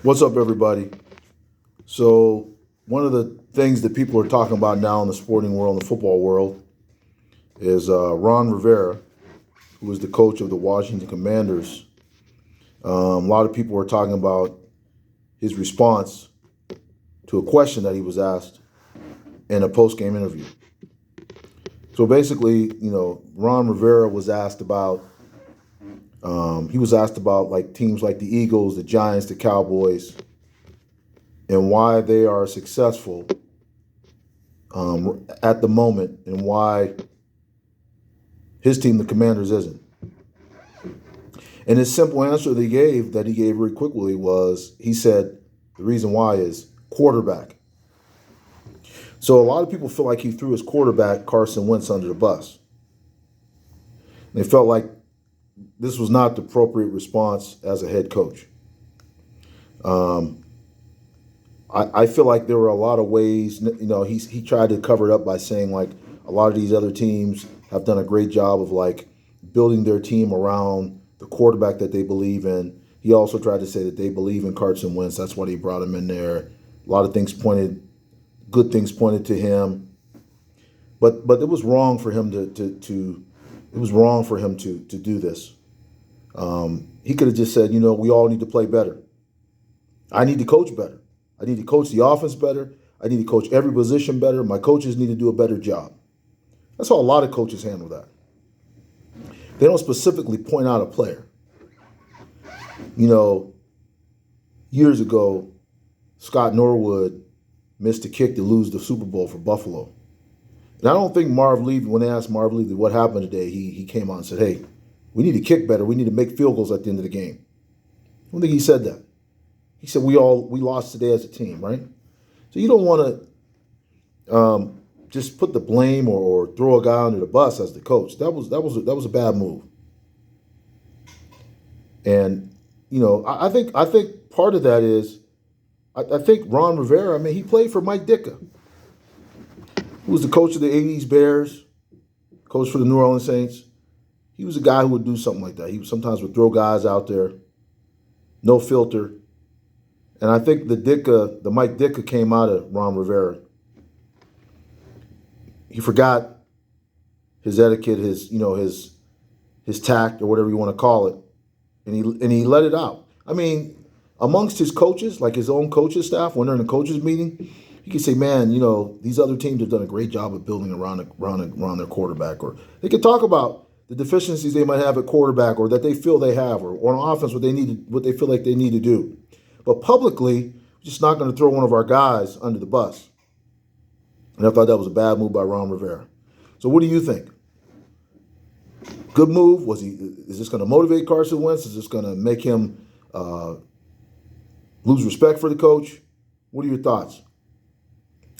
What's up, everybody? So, one of the things that people are talking about now in the sporting world, in the football world, is Ron Rivera, who is the coach of the Washington Commanders. A lot of people are talking about his response to a question that he was asked in a post-game interview. So basically, Ron Rivera was asked about. He was asked about like teams like the Eagles, the Giants, the Cowboys, and why they are successful at the moment, and why his team, the Commanders, isn't. And his simple answer that he gave very quickly was, he said the reason why is quarterback. So a lot of people feel like he threw his quarterback, Carson Wentz, under the bus. They felt like this was not the appropriate response as a head coach. I feel like there were a lot of ways, he tried to cover it up by saying like a lot of these other teams have done a great job of like building their team around the quarterback that they believe in. He also tried to say that they believe in Carson Wentz. That's why he brought him in there. A lot of good things pointed to him. But it was wrong for him to do this. He could have just said, we all need to play better. I need to coach better. I need to coach the offense better. I need to coach every position better. My coaches need to do a better job. That's how a lot of coaches handle that. They don't specifically point out a player. Years ago, Scott Norwood missed a kick to lose the Super Bowl for Buffalo. And I don't think Marv Levy, when they asked Marv Levy what happened today, he came out and said, hey, we need to kick better. We need to make field goals at the end of the game. I don't think he said that. He said we lost today as a team, right? So you don't want to just put the blame or throw a guy under the bus as the coach. That was a bad move. And I think part of that is I think Ron Rivera. I mean, he played for Mike Ditka, who was the coach of the '80s Bears, coach for the New Orleans Saints. He was a guy who would do something like that. He sometimes would throw guys out there, no filter. And I think the Mike Ditka came out of Ron Rivera. He forgot his etiquette, his tact, or whatever you want to call it, and he let it out. I mean, amongst his coaches, like his own coaches staff, when they're in a coaches meeting, he could say, "Man, these other teams have done a great job of building around their quarterback," or they could talk about the deficiencies they might have at quarterback, or that they feel they have, or on offense what they feel like they need to do. But publicly, we're just not going to throw one of our guys under the bus. And I thought that was a bad move by Ron Rivera. So what do you think? Good move? Is this going to motivate Carson Wentz? Is this going to make him lose respect for the coach? What are your thoughts?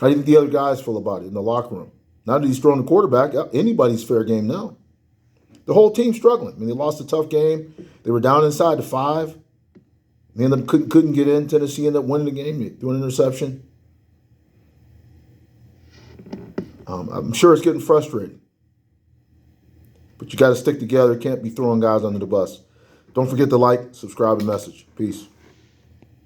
How do you think the other guys feel about it in the locker room? Now that he's thrown the quarterback, anybody's fair game now. The whole team's struggling. I mean, they lost a tough game. They were down inside the 5. They ended up couldn't get in. Tennessee ended up winning the game. They threw an interception. I'm sure it's getting frustrating. But you got to stick together. Can't be throwing guys under the bus. Don't forget to like, subscribe, and message. Peace.